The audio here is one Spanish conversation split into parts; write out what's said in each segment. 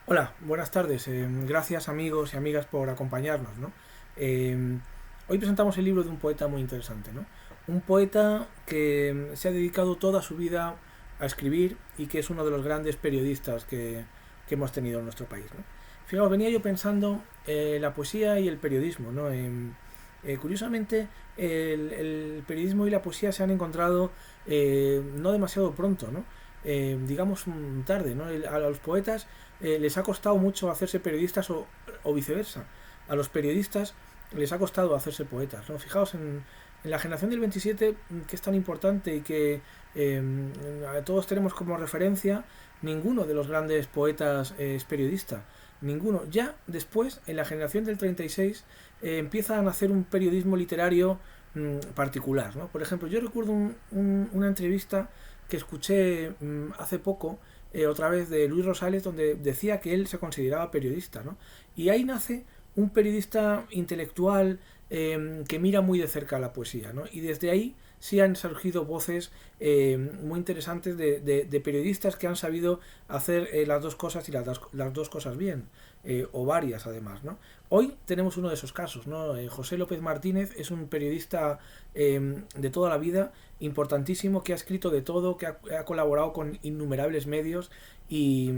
Hola, buenas tardes. Gracias amigos y amigas por acompañarnos, ¿no? Eh, Hoy presentamos el libro de un poeta muy interesante, ¿no? Un poeta que se ha dedicado toda su vida a escribir y que es uno de los grandes periodistas que hemos tenido en nuestro país, ¿no? Fijaos, venía yo pensando la poesía y el periodismo, ¿no? Curiosamente, el periodismo y la poesía se han encontrado no demasiado pronto, ¿no? Digamos tarde, ¿no? A los poetas les ha costado mucho hacerse periodistas o viceversa. A los periodistas les ha costado hacerse poetas, ¿no? Fijaos en la generación del 27, que es tan importante y que eh, todos tenemos como referencia, ninguno de los grandes poetas es periodista. Ninguno. Ya después, en la generación del 36, empieza a nacer un periodismo literario particular, ¿no? Por ejemplo, yo recuerdo una entrevista que escuché hace poco, otra vez de Luis Rosales, donde decía que él se consideraba periodista, ¿no? Y ahí nace un periodista intelectual que mira muy de cerca la poesía, ¿no? Y desde ahí sí han surgido voces muy interesantes de periodistas que han sabido hacer las dos cosas y las dos cosas bien, o varias además, ¿no? Hoy tenemos uno de esos casos, ¿no? José López Martínez es un periodista de toda la vida, importantísimo, que ha escrito de todo, que ha colaborado con innumerables medios y,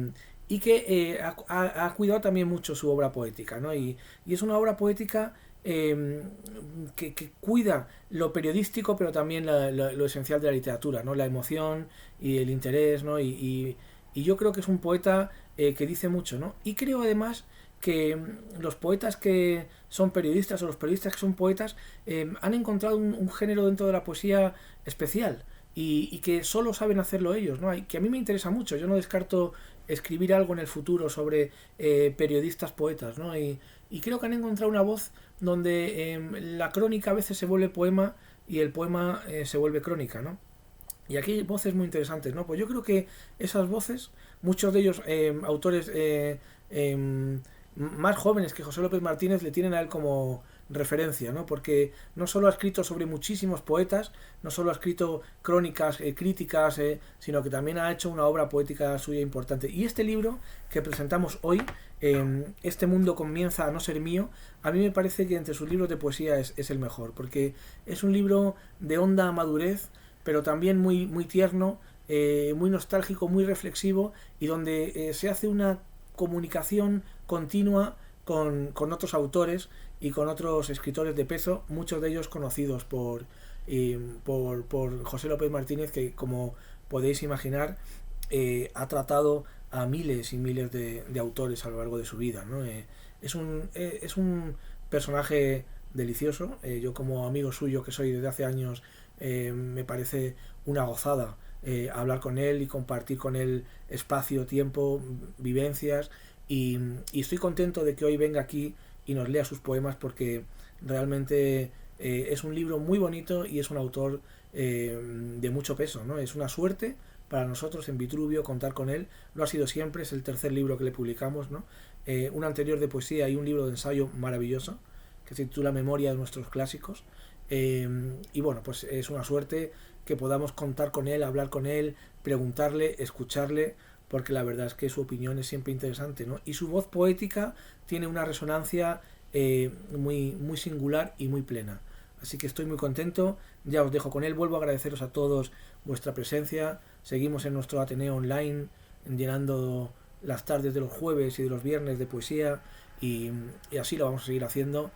y que ha cuidado también mucho su obra poética, ¿no? Y es una obra poética que cuida lo periodístico, pero también lo esencial de la literatura, ¿no? La emoción y el interés, ¿no? Y yo creo que es un poeta que dice mucho, ¿no? Y creo además que los poetas que son periodistas o los periodistas que son poetas han encontrado un género dentro de la poesía especial y que solo saben hacerlo ellos, ¿no? Y que a mí me interesa mucho. Yo no descarto escribir algo en el futuro sobre periodistas poetas, ¿no? Y creo que han encontrado una voz donde la crónica a veces se vuelve poema y el poema se vuelve crónica, ¿no? Y aquí hay voces muy interesantes, ¿no? Pues yo creo que esas voces, muchos de ellos autores más jóvenes que José López Martínez, le tienen a él como referencia, ¿no? Porque no solo ha escrito sobre muchísimos poetas, no solo ha escrito crónicas, críticas, sino que también ha hecho una obra poética suya importante. Y este libro que presentamos hoy, Este mundo comienza a no ser mío, a mí me parece que entre sus libros de poesía es el mejor, porque es un libro de honda madurez, pero también muy tierno, muy nostálgico, muy reflexivo y donde se hace una comunicación continua con otros autores y con otros escritores de peso, muchos de ellos conocidos por José López Martínez, que como podéis imaginar ha tratado a miles y miles de autores a lo largo de su vida, ¿no? Es un personaje delicioso. Yo como amigo suyo que soy desde hace años, me parece una gozada hablar con él y compartir con él espacio, tiempo, vivencias y estoy contento de que hoy venga aquí y nos lea sus poemas porque realmente es un libro muy bonito y es un autor de mucho peso, ¿no? Es una suerte para nosotros en Vitruvio contar con él. Lo ha sido siempre, es el tercer libro que le publicamos, ¿no? Un anterior de poesía y un libro de ensayo maravilloso que se titula Memoria de nuestros clásicos. Y bueno, pues es una suerte que podamos contar con él, hablar con él, preguntarle, escucharle, porque la verdad es que su opinión es siempre interesante, ¿no? Y su voz poética tiene una resonancia muy singular y muy plena. Así que estoy muy contento, ya os dejo con él, vuelvo a agradeceros a todos vuestra presencia, seguimos en nuestro Ateneo Online llenando las tardes de los jueves y de los viernes de poesía y así lo vamos a seguir haciendo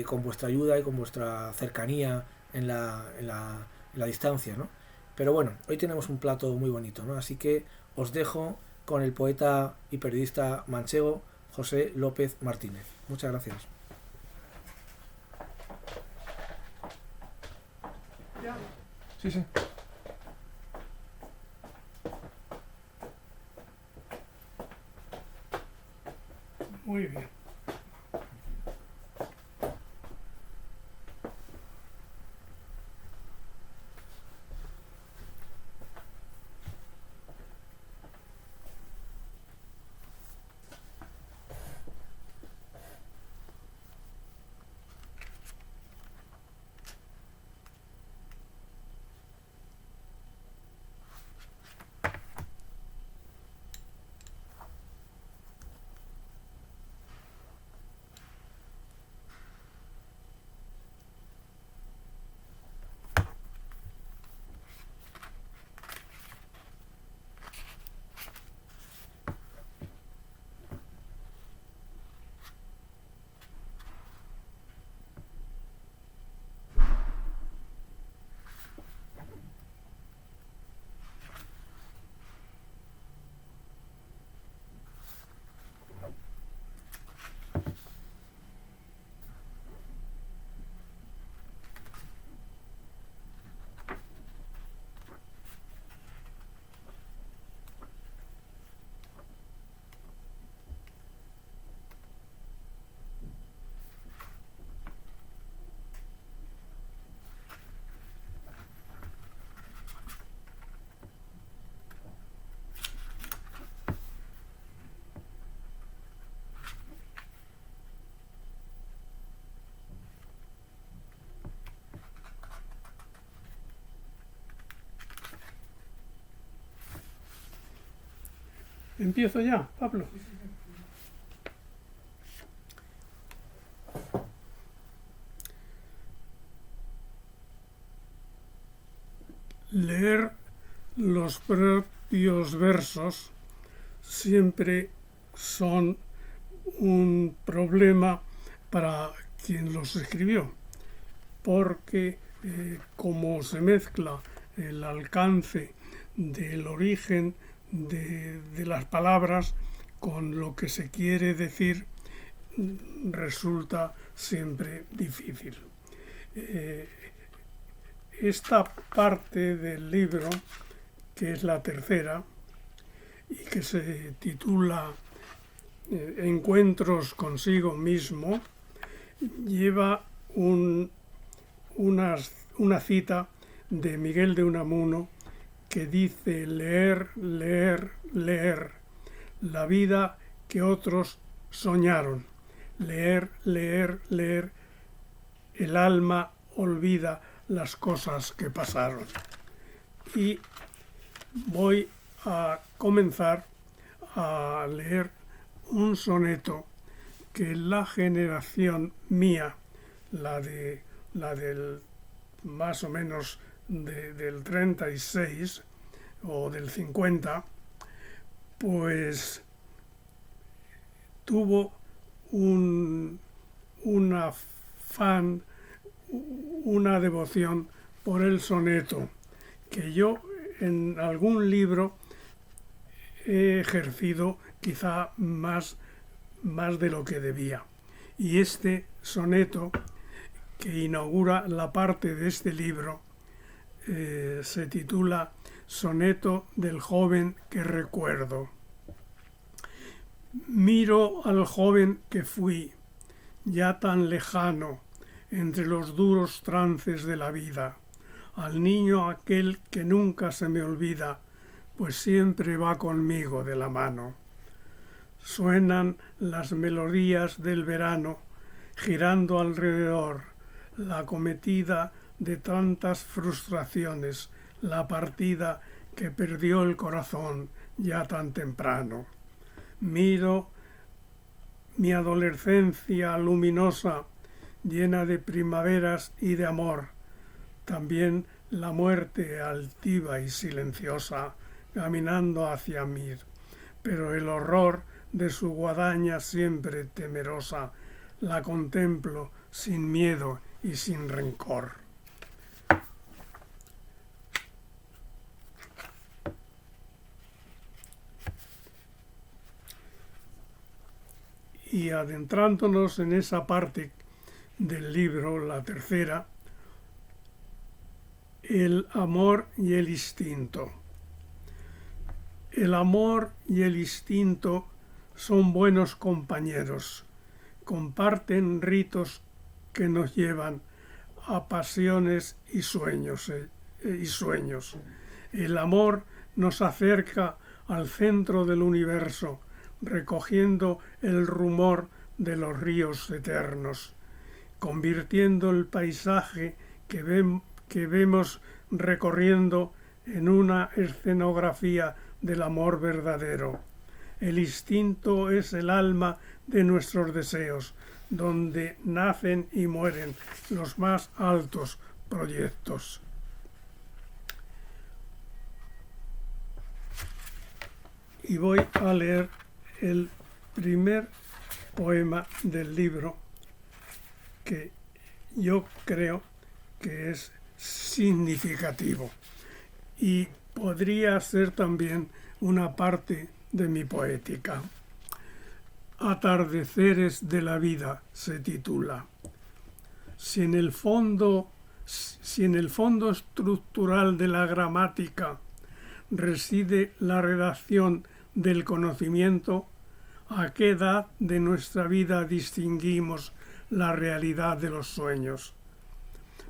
con vuestra ayuda y con vuestra cercanía en la distancia, ¿no? Pero bueno, hoy tenemos un plato muy bonito, ¿no? Así que os dejo con el poeta y periodista manchego José López Martínez. Muchas gracias. Sí, sí. Muy bien. Empiezo ya, Pablo. Leer los propios versos siempre son un problema para quien los escribió, porque como se mezcla el alcance del origen de las palabras con lo que se quiere decir, resulta siempre difícil. Esta parte del libro, que es la tercera, y que se titula Encuentros consigo mismo, lleva una cita de Miguel de Unamuno que dice: leer, leer, leer, la vida que otros soñaron. Leer, leer, leer, el alma olvida las cosas que pasaron. Y voy a comenzar a leer un soneto que la generación mía, la del más o menos del 36 o del 50, pues tuvo un afán, una devoción por el soneto, que yo en algún libro he ejercido quizá más de lo que debía. Y este soneto, que inaugura la parte de este libro, se titula Soneto del joven que recuerdo. Miro al joven que fui, ya tan lejano, entre los duros trances de la vida, al niño aquel que nunca se me olvida, pues siempre va conmigo de la mano. Suenan las melodías del verano, girando alrededor, la acometida de tantas frustraciones, la partida que perdió el corazón ya tan temprano. Miro mi adolescencia luminosa, llena de primaveras y de amor, también la muerte altiva y silenciosa, caminando hacia mí, pero el horror de su guadaña siempre temerosa, la contemplo sin miedo y sin rencor. Y adentrándonos en esa parte del libro, la tercera, el amor y el instinto. El amor y el instinto son buenos compañeros, comparten ritos que nos llevan a pasiones y sueños. El amor nos acerca al centro del universo, recogiendo el rumor de los ríos eternos, convirtiendo el paisaje que vemos recorriendo en una escenografía del amor verdadero. El instinto es el alma de nuestros deseos, donde nacen y mueren los más altos proyectos. Y voy a leer el primer poema del libro, que yo creo que es significativo y podría ser también una parte de mi poética. Atardeceres de la vida se titula. Si en el fondo estructural de la gramática reside la redacción del conocimiento, ¿a qué edad de nuestra vida distinguimos la realidad de los sueños?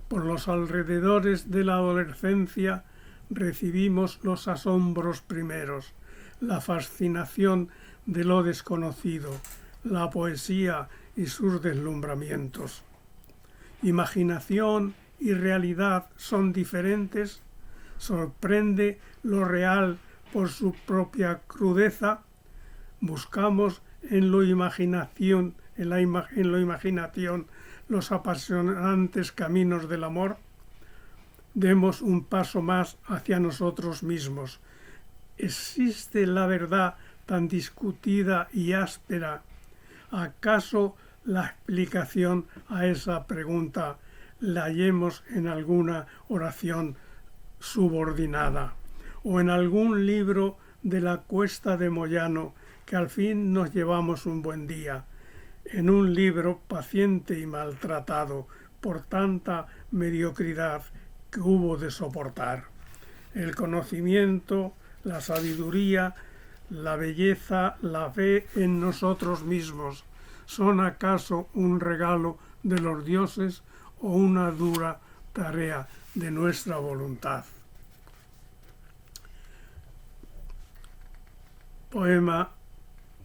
Por los alrededores de la adolescencia recibimos los asombros primeros, la fascinación de lo desconocido, la poesía y sus deslumbramientos. Imaginación y realidad son diferentes, sorprende lo real por su propia crudeza, Buscamos en lo imaginación, en lo imaginación los apasionantes caminos del amor. Demos un paso más hacia nosotros mismos. ¿Existe la verdad tan discutida y áspera? ¿Acaso la explicación a esa pregunta la hallemos en alguna oración subordinada o en algún libro de la Cuesta de Moyano que al fin nos llevamos un buen día, en un libro paciente y maltratado por tanta mediocridad que hubo de soportar? El conocimiento, la sabiduría, la belleza, la fe en nosotros mismos, ¿son acaso un regalo de los dioses o una dura tarea de nuestra voluntad? Poema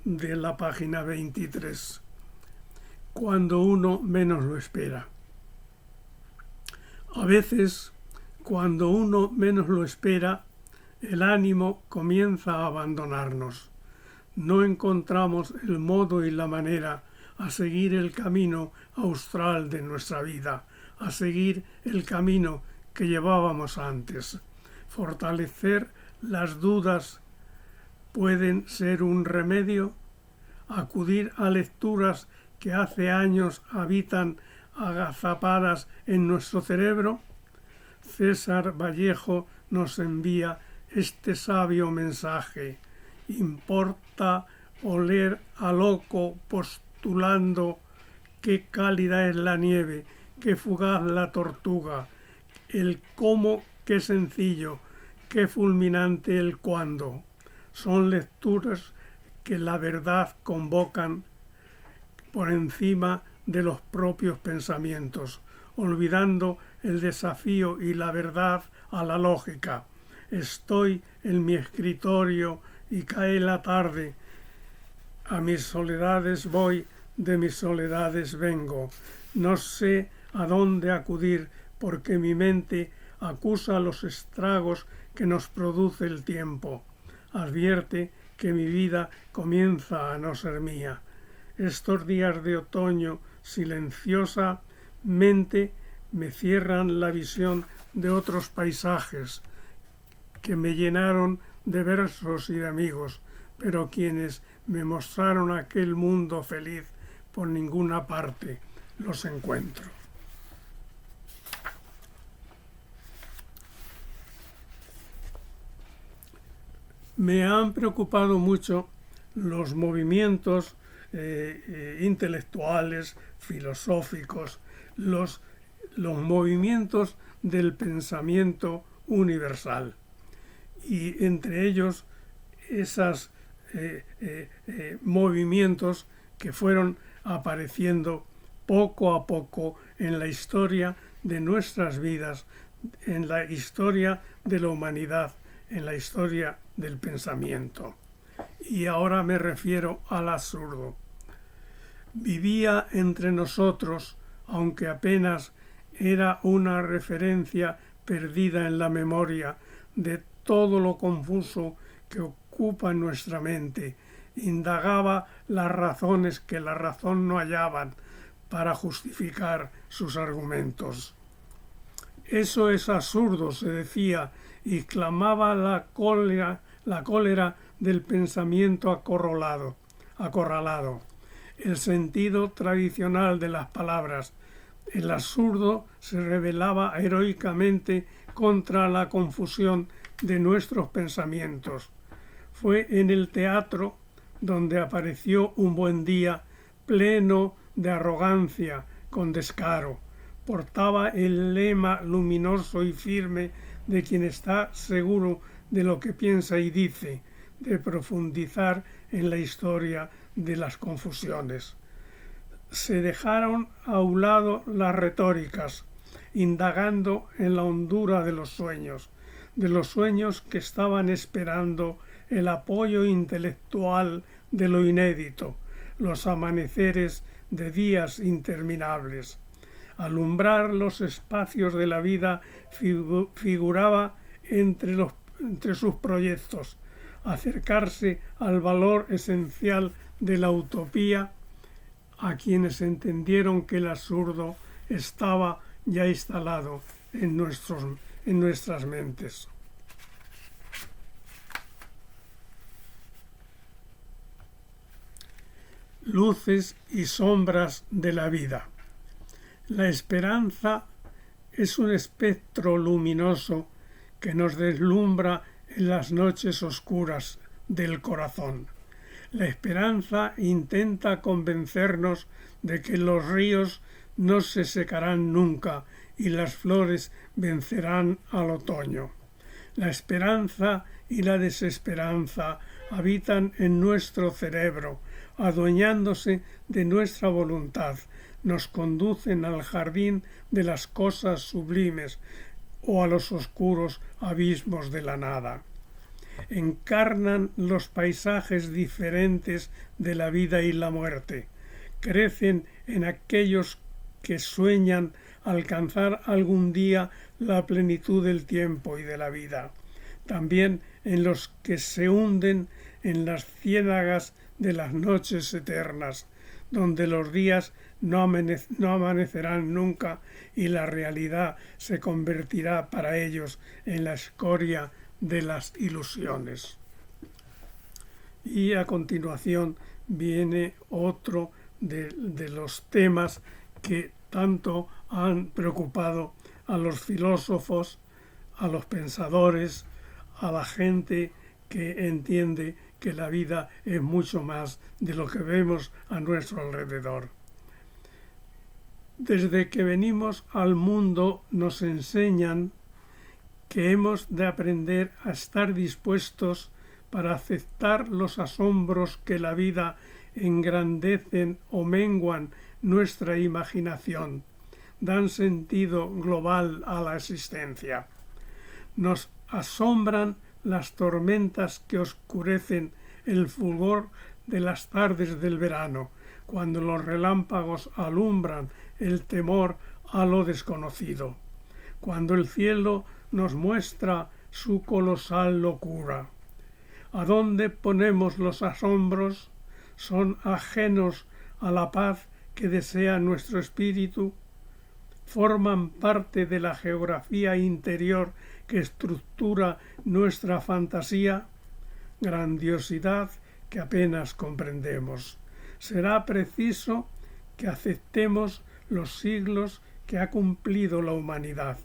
de la página 23. Cuando uno menos lo espera. A veces, cuando uno menos lo espera, el ánimo comienza a abandonarnos. No encontramos el modo y la manera a seguir el camino austral de nuestra vida, a seguir el camino que llevábamos antes. Fortalecer las dudas pueden ser un remedio. Acudir a lecturas que hace años habitan agazapadas en nuestro cerebro. César Vallejo nos envía este sabio mensaje. Importa oler a loco postulando qué cálida es la nieve, qué fugaz la tortuga, el cómo, qué sencillo, qué fulminante el cuándo. Son lecturas que la verdad convocan por encima de los propios pensamientos, olvidando el desafío y la verdad a la lógica. Estoy en mi escritorio y cae la tarde. A mis soledades voy, de mis soledades vengo. No sé a dónde acudir porque mi mente acusa los estragos que nos produce el tiempo. Advierte que mi vida comienza a no ser mía. Estos días de otoño silenciosamente me cierran la visión de otros paisajes que me llenaron de versos y de amigos, pero quienes me mostraron aquel mundo feliz por ninguna parte los encuentro. Me han preocupado mucho los movimientos intelectuales, filosóficos, los movimientos del pensamiento universal. Y entre ellos esos movimientos que fueron apareciendo poco a poco en la historia de nuestras vidas, en la historia de la humanidad, en la historia del pensamiento. Y ahora me refiero al absurdo. Vivía entre nosotros, aunque apenas era una referencia perdida en la memoria de todo lo confuso que ocupa nuestra mente. Indagaba las razones que la razón no hallaban para justificar sus argumentos. Eso es absurdo, se decía, y clamaba la cólera del pensamiento acorralado. El sentido tradicional de las palabras, el absurdo, se rebelaba heroicamente contra la confusión de nuestros pensamientos. Fue en el teatro donde apareció un buen día pleno de arrogancia, con descaro. Portaba el lema luminoso y firme de quien está seguro de lo que piensa y dice, de profundizar en la historia de las confusiones. Se dejaron a un lado las retóricas, indagando en la hondura de los sueños que estaban esperando el apoyo intelectual de lo inédito, los amaneceres de días interminables. Alumbrar los espacios de la vida figuraba entre sus proyectos, acercarse al valor esencial de la utopía a quienes entendieron que el absurdo estaba ya instalado en nuestras mentes. Luces y sombras de la vida. La esperanza es un espectro luminoso que nos deslumbra en las noches oscuras del corazón. La esperanza intenta convencernos de que los ríos no se secarán nunca y las flores vencerán al otoño. La esperanza y la desesperanza habitan en nuestro cerebro, adueñándose de nuestra voluntad, nos conducen al jardín de las cosas sublimes o a los oscuros abismos de la nada. Encarnan los paisajes diferentes de la vida y la muerte, crecen en aquellos que sueñan alcanzar algún día la plenitud del tiempo y de la vida, también en los que se hunden en las ciénagas de las noches eternas, donde los días no amanecerán nunca y la realidad se convertirá para ellos en la escoria de las ilusiones. Y a continuación viene otro de los temas que tanto han preocupado a los filósofos, a los pensadores, a la gente que entiende que la vida es mucho más de lo que vemos a nuestro alrededor. Desde que venimos al mundo nos enseñan que hemos de aprender a estar dispuestos para aceptar los asombros que la vida engrandecen o menguan nuestra imaginación, dan sentido global a la existencia. Nos asombran las tormentas que oscurecen el fulgor de las tardes del verano, cuando los relámpagos alumbran el temor a lo desconocido, cuando el cielo nos muestra su colosal locura. ¿A dónde ponemos los asombros? ¿Son ajenos a la paz que desea nuestro espíritu? ¿Forman parte de la geografía interior que estructura nuestra fantasía? Grandiosidad que apenas comprendemos. Será preciso que aceptemos los siglos que ha cumplido la humanidad,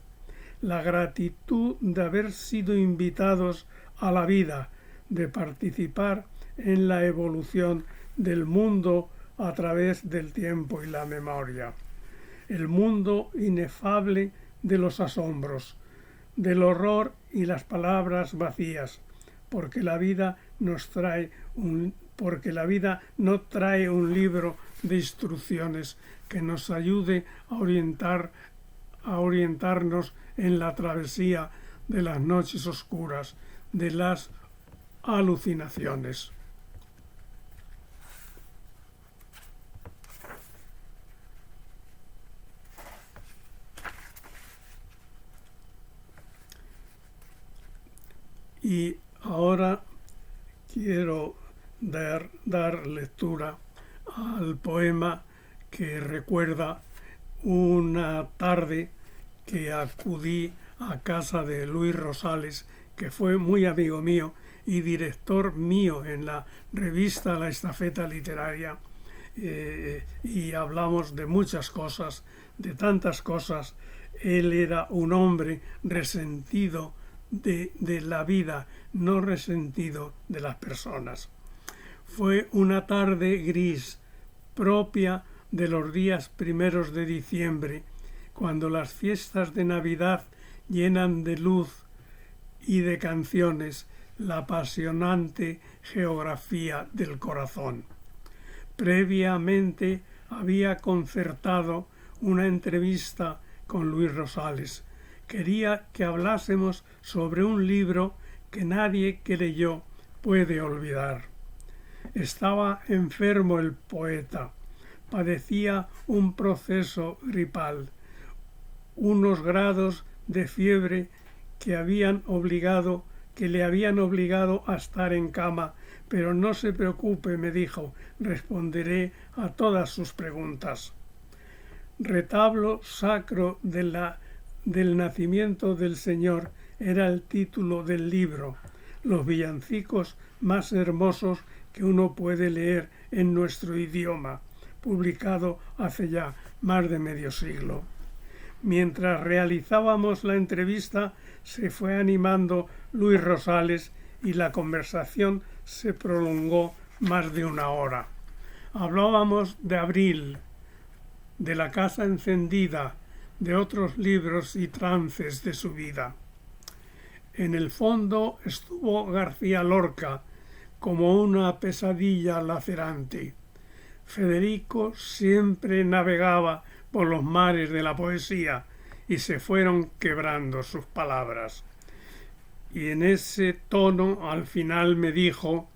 la gratitud de haber sido invitados a la vida, de participar en la evolución del mundo a través del tiempo y la memoria. El mundo inefable de los asombros, del horror y las palabras vacías, porque la vida no trae un libro de instrucciones que nos ayude a orientarnos en la travesía de las noches oscuras, de las alucinaciones. Y ahora quiero dar lectura al poema que recuerda una tarde que acudí a casa de Luis Rosales, que fue muy amigo mío y director mío en la revista La Estafeta Literaria, y hablamos de muchas cosas, de tantas cosas. Él era un hombre resentido de la vida, no resentido de las personas. Fue una tarde gris, propia de los días primeros de diciembre, cuando las fiestas de Navidad llenan de luz y de canciones la apasionante geografía del corazón. Previamente había concertado una entrevista con Luis Rosales. Quería que hablásemos sobre un libro que nadie que leyó puede olvidar. Estaba enfermo el poeta, padecía un proceso gripal, unos grados de fiebre que habían obligado que le habían obligado a estar en cama, pero no se preocupe, me dijo, responderé a todas sus preguntas. Retablo sacro del nacimiento del Señor era el título del libro, los villancicos más hermosos que uno puede leer en nuestro idioma, publicado hace ya más de medio siglo. Mientras realizábamos la entrevista, se fue animando Luis Rosales y la conversación se prolongó más de una hora. Hablábamos de Abril, de la casa encendida, de otros libros y trances de su vida. En el fondo estuvo García Lorca, como una pesadilla lacerante. Federico siempre navegaba por los mares de la poesía y se fueron quebrando sus palabras. Y en ese tono al final me dijo,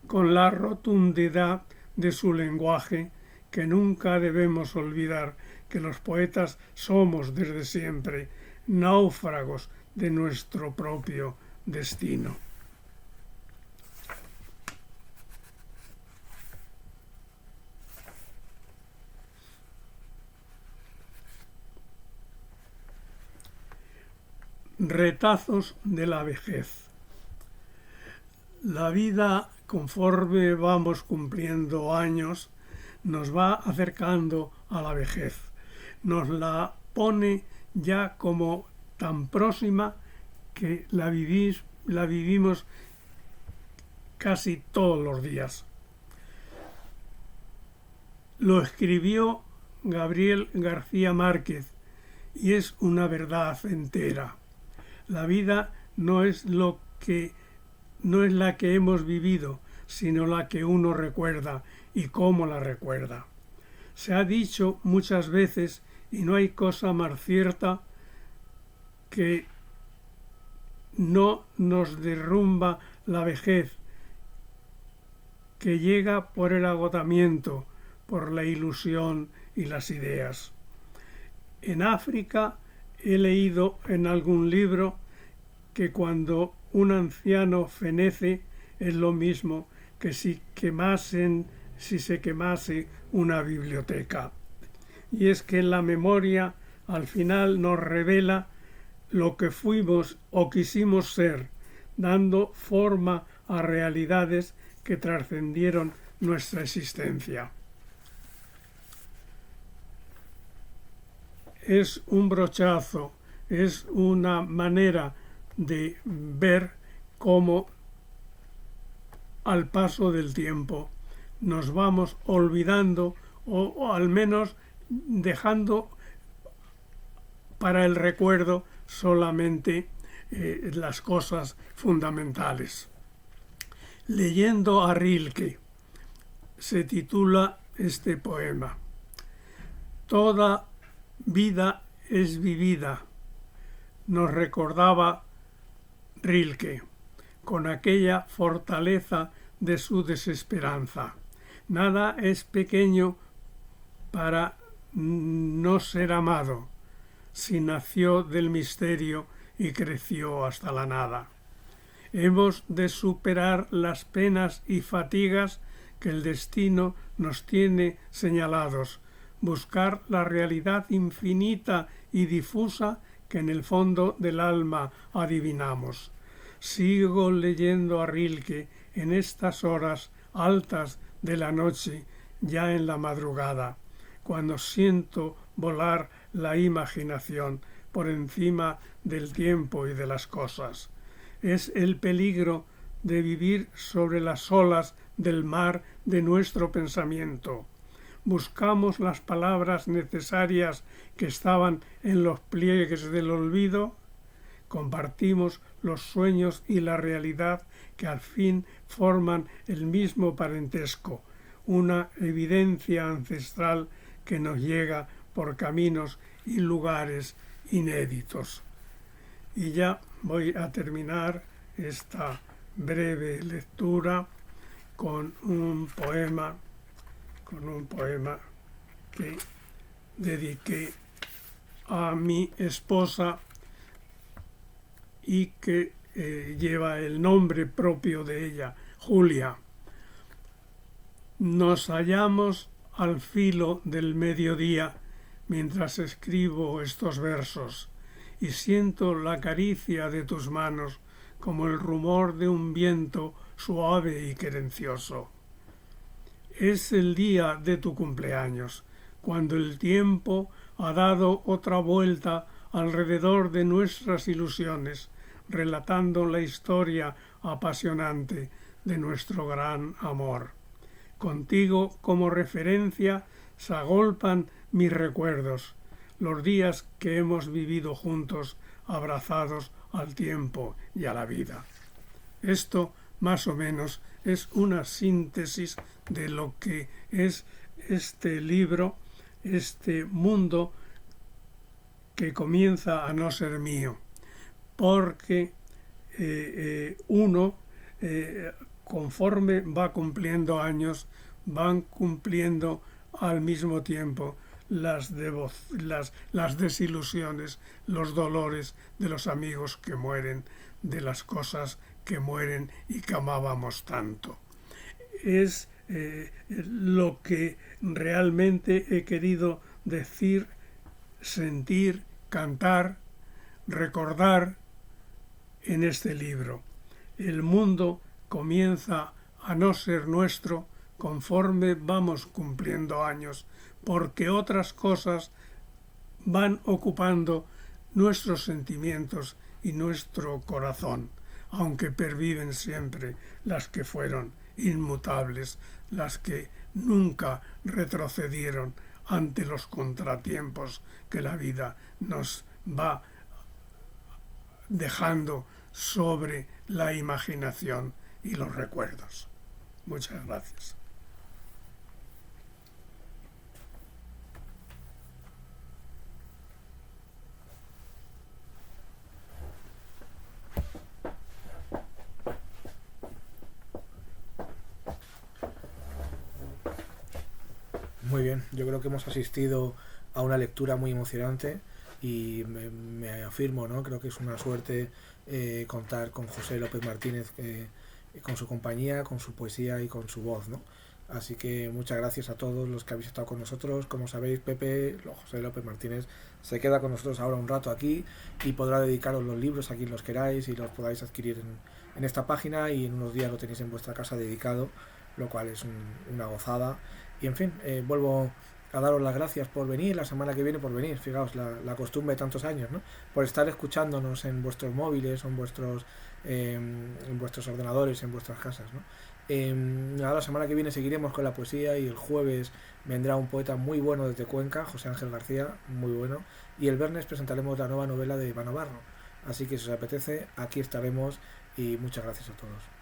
con la rotundidad de su lenguaje, que nunca debemos olvidar que los poetas somos desde siempre náufragos de nuestro propio destino. Retazos de la vejez. La vida, conforme vamos cumpliendo años, nos va acercando a la vejez. Nos la pone ya como tan próxima que la vivimos casi todos los días. Lo escribió Gabriel García Márquez y es una verdad entera. La vida no es la que hemos vivido, sino la que uno recuerda y cómo la recuerda. Se ha dicho muchas veces, y no hay cosa más cierta, que no nos derrumba la vejez, que llega por el agotamiento, por la ilusión y las ideas. En África he leído en algún libro que cuando un anciano fenece es lo mismo que si se quemase una biblioteca. Y es que la memoria al final nos revela lo que fuimos o quisimos ser, dando forma a realidades que trascendieron nuestra existencia. Es un brochazo, es una manera de ver cómo al paso del tiempo nos vamos olvidando o al menos dejando para el recuerdo solamente las cosas fundamentales. Leyendo a Rilke se titula este poema: Toda vida es vivida, nos recordaba Rilke, con aquella fortaleza de su desesperanza. Nada es pequeño para no ser amado, si nació del misterio y creció hasta la nada. Hemos de superar las penas y fatigas que el destino nos tiene señalados, buscar la realidad infinita y difusa que en el fondo del alma adivinamos. Sigo leyendo a Rilke en estas horas altas de la noche, ya en la madrugada, cuando siento volar la imaginación por encima del tiempo y de las cosas. Es el peligro de vivir sobre las olas del mar de nuestro pensamiento. Buscamos las palabras necesarias que estaban en los pliegues del olvido. Compartimos los sueños y la realidad que al fin forman el mismo parentesco, una evidencia ancestral que nos llega por caminos y lugares inéditos. Y ya voy a terminar esta breve lectura con un poema que dediqué a mi esposa y que lleva el nombre propio de ella, Julia. Nos hallamos al filo del mediodía mientras escribo estos versos y siento la caricia de tus manos como el rumor de un viento suave y querencioso. Es el día de tu cumpleaños, cuando el tiempo ha dado otra vuelta alrededor de nuestras ilusiones, relatando la historia apasionante de nuestro gran amor. Contigo como referencia se agolpan mis recuerdos, los días que hemos vivido juntos, abrazados al tiempo y a la vida. Esto, más o menos, es una síntesis de lo que es este libro, este mundo que comienza a no ser mío, porque uno, conforme va cumpliendo años, van cumpliendo al mismo tiempo las desilusiones, los dolores de los amigos que mueren, de las cosas que mueren y que amábamos tanto. Es lo que realmente he querido decir, sentir, cantar, recordar en este libro. El mundo comienza a no ser nuestro conforme vamos cumpliendo años, porque otras cosas van ocupando nuestros sentimientos y nuestro corazón, aunque perviven siempre las que fueron inmutables, las que nunca retrocedieron ante los contratiempos que la vida nos va dejando sobre la imaginación y los recuerdos. Muchas gracias. Muy bien, yo creo que hemos asistido a una lectura muy emocionante y me afirmo, ¿no? Creo que es una suerte contar con José López Martínez, con su compañía, con su poesía y con su voz, ¿no? Así que muchas gracias a todos los que habéis estado con nosotros. Como sabéis, José López Martínez se queda con nosotros ahora un rato aquí y podrá dedicaros los libros a quien los queráis y los podáis adquirir en esta página, y en unos días lo tenéis en vuestra casa dedicado, lo cual es una gozada. Y en fin, vuelvo a daros las gracias por venir, la semana que viene por venir, fijaos, la costumbre de tantos años, ¿no? Por estar escuchándonos en vuestros móviles o en vuestros ordenadores, en vuestras casas, ¿no? La semana que viene seguiremos con la poesía, y el jueves vendrá un poeta muy bueno desde Cuenca, José Ángel García, muy bueno, y el viernes presentaremos la nueva novela de Iván Navarro. Así que si os apetece, aquí estaremos, y muchas gracias a todos.